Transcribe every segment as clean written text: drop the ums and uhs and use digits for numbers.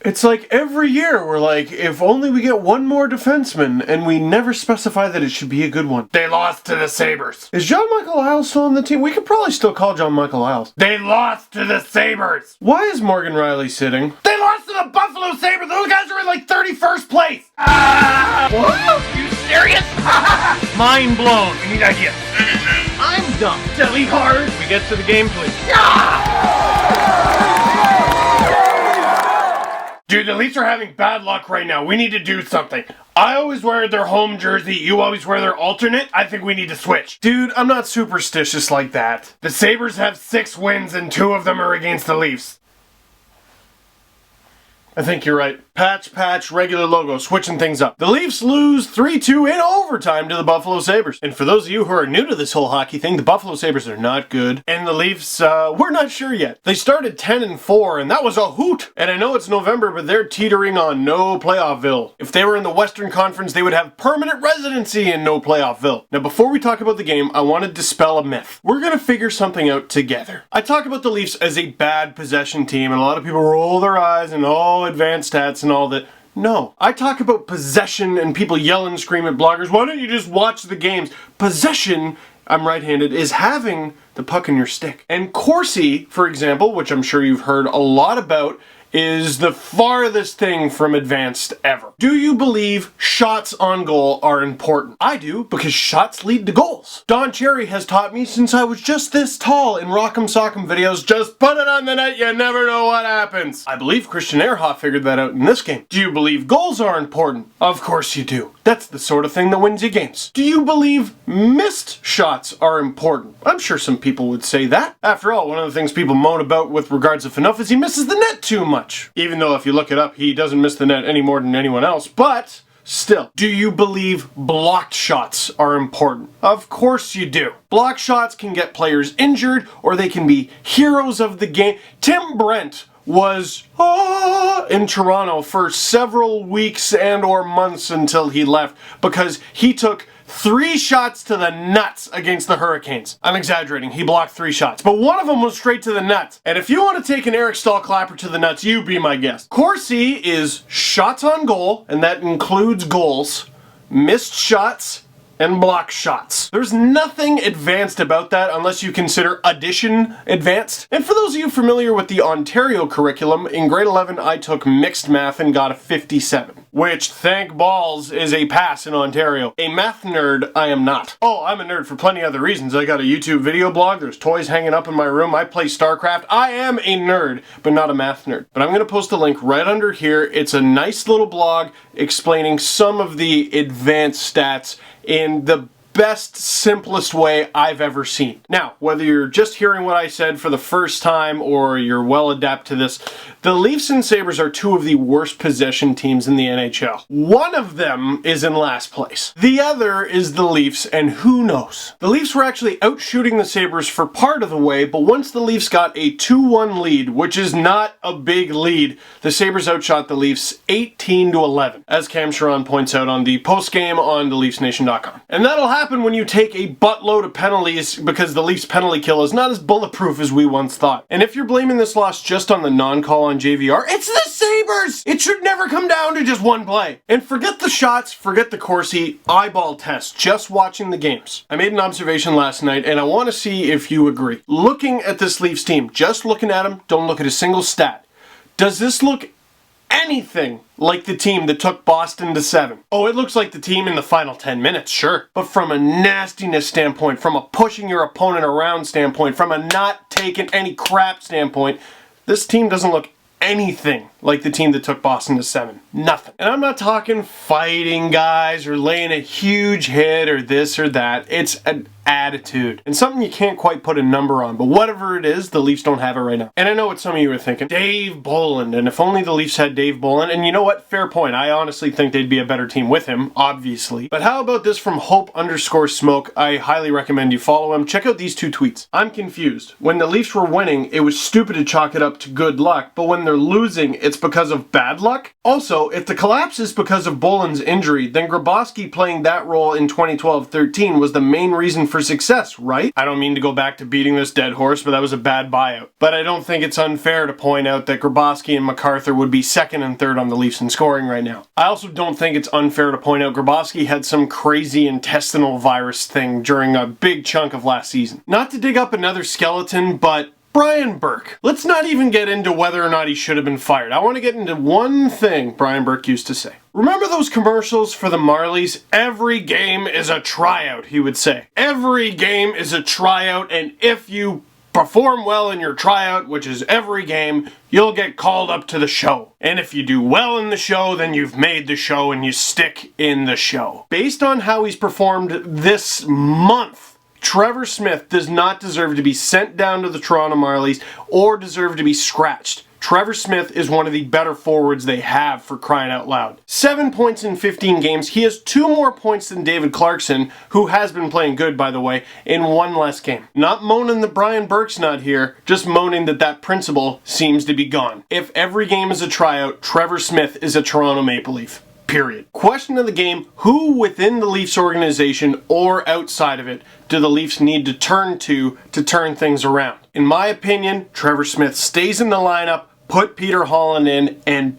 It's like every year we're like, if only we get one more defenseman, and we never specify that it should be a good one. They lost to the Sabres. Is John Michael Isles still on the team? We could probably still call John Michael Isles. They lost to the Sabres. Why is Morgan Riley sitting? They lost to the Buffalo Sabres. Those guys are in like 31st place. What? Are you serious? Mind blown. We need ideas. I'm dumb. Silly hard. We get to the game, please. Dude, the Leafs are having bad luck right now. We need to do something. I always wear their home jersey. You always wear their alternate. I think we need to switch. Dude, I'm not superstitious like that. The Sabres have 6 wins and 2 of them are against the Leafs. I think you're right. Patch, regular logo, switching things up. The Leafs lose 3-2 in overtime to the Buffalo Sabres. And for those of you who are new to this whole hockey thing, the Buffalo Sabres are not good. And the Leafs, we're not sure yet. They started 10-4, and that was a hoot. And I know it's November, but they're teetering on no playoffville. If they were in the Western Conference, they would have permanent residency in no playoffville. Now, before we talk about the game, I want to dispel a myth. We're going to figure something out together. I talk about the Leafs as a bad possession team, and a lot of people roll their eyes and, advanced stats and all that. No. I talk about possession and people yell and scream at bloggers, why don't you just watch the games? Possession, I'm right-handed, is having the puck in your stick. And Corsi, for example, which I'm sure you've heard a lot about, is the farthest thing from advanced ever. Do you believe shots on goal are important? I do, because shots lead to goals. Don Cherry has taught me since I was just this tall in Rock'em Sock'em videos, just put it on the net, you never know what happens. I believe Christian Ehrhoff figured that out in this game. Do you believe goals are important? Of course you do. That's the sort of thing that wins you games. Do you believe missed shots are important? I'm sure some people would say that. After all, one of the things people moan about with regards to Phaneuf is he misses the net too much. Even though if you look it up, he doesn't miss the net any more than anyone else, but still. Do you believe blocked shots are important? Of course you do. Blocked shots can get players injured, or they can be heroes of the game. Tim Brent was in Toronto for several weeks and or months until he left because he took 3 shots to the nuts against the Hurricanes. I'm exaggerating, he blocked 3 shots, but one of them was straight to the nuts. And if you want to take an Eric Stahl-Clapper to the nuts, you be my guest. Corsi is shots on goal, and that includes goals, missed shots, and block shots. There's nothing advanced about that unless you consider addition advanced. And for those of you familiar with the Ontario curriculum, in grade 11 I took mixed math and got a 57, which, thank balls, is a pass in Ontario. A math nerd I am not. Oh, I'm a nerd for plenty of other reasons. I got a YouTube video blog, there's toys hanging up in my room, I play StarCraft. I am a nerd, but not a math nerd. But I'm gonna post a link right under here. It's a nice little blog explaining some of the advanced stats in the best, simplest way I've ever seen. Now, whether you're just hearing what I said for the first time or you're well adept to this, the Leafs and Sabres are 2 of the worst possession teams in the NHL. One of them is in last place. The other is the Leafs, and who knows? The Leafs were actually out shooting the Sabres for part of the way, but once the Leafs got a 2-1 lead, which is not a big lead, the Sabres outshot the Leafs 18-11, as Cam Sharon points out on the postgame on theleafsnation.com. And that'll happen when you take a buttload of penalties because the Leafs penalty kill is not as bulletproof as we once thought. And if you're blaming this loss just on the non-call on JVR, it's the Sabres! It should never come down to just one play. And forget the shots, forget the Corsi, eyeball test, just watching the games. I made an observation last night and I want to see if you agree. Looking at this Leafs team, just looking at them, don't look at a single stat. Does this look anything like the team that took Boston to 7? Oh, it looks like the team in the final 10 minutes, sure. But from a nastiness standpoint, from a pushing your opponent around standpoint, from a not taking any crap standpoint, this team doesn't look anything like the team that took Boston to 7. Nothing. And I'm not talking fighting guys or laying a huge hit or this or that. It's an attitude. And something you can't quite put a number on, but whatever it is, the Leafs don't have it right now. And I know what some of you are thinking. Dave Bolland, and if only the Leafs had Dave Bolland, and you know what? Fair point. I honestly think they'd be a better team with him, obviously. But how about this from Hope_Smoke? I highly recommend you follow him. Check out these 2 tweets. I'm confused. When the Leafs were winning, it was stupid to chalk it up to good luck, but when they're losing, it's it's because of bad luck? Also, if the collapse is because of Boland's injury, then Grabowski playing that role in 2012-13 was the main reason for success, right? I don't mean to go back to beating this dead horse, but that was a bad buyout. But I don't think it's unfair to point out that Grabowski and MacArthur would be second and third on the Leafs in scoring right now. I also don't think it's unfair to point out Grabowski had some crazy intestinal virus thing during a big chunk of last season. Not to dig up another skeleton, but Brian Burke. Let's not even get into whether or not he should have been fired. I want to get into one thing Brian Burke used to say. Remember those commercials for the Marlies? Every game is a tryout, he would say. Every game is a tryout, and if you perform well in your tryout, which is every game, you'll get called up to the show. And if you do well in the show, then you've made the show and you stick in the show. Based on how he's performed this month, Trevor Smith does not deserve to be sent down to the Toronto Marlies or deserve to be scratched. Trevor Smith is one of the better forwards they have, for crying out loud. 7 points in 15 games. He has 2 more points than David Clarkson, who has been playing good, by the way, in 1 less game. Not moaning that Brian Burke's not here, just moaning that that principle seems to be gone. If every game is a tryout, Trevor Smith is a Toronto Maple Leaf. Period. Question of the game, who within the Leafs organization or outside of it do the Leafs need to turn things around? In my opinion, Trevor Smith stays in the lineup, put Peter Holland in, and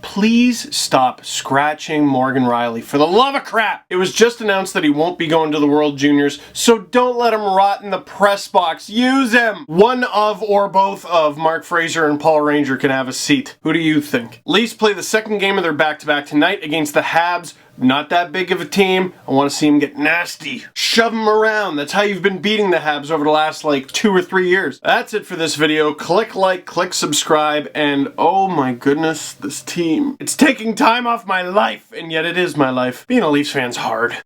please stop scratching Morgan Riley. For the love of crap! It was just announced that he won't be going to the World Juniors, so don't let him rot in the press box. Use him! One of or both of Mark Fraser and Paul Ranger can have a seat. Who do you think? Leafs play the second game of their back-to-back tonight against the Habs. Not that big of a team. I want to see him get nasty. Shove him around. That's how you've been beating the Habs over the last 2 or 3 years. That's it for this video. Click like, click subscribe, and oh my goodness, this team. It's taking time off my life, and yet it is my life. Being a Leafs fan's hard.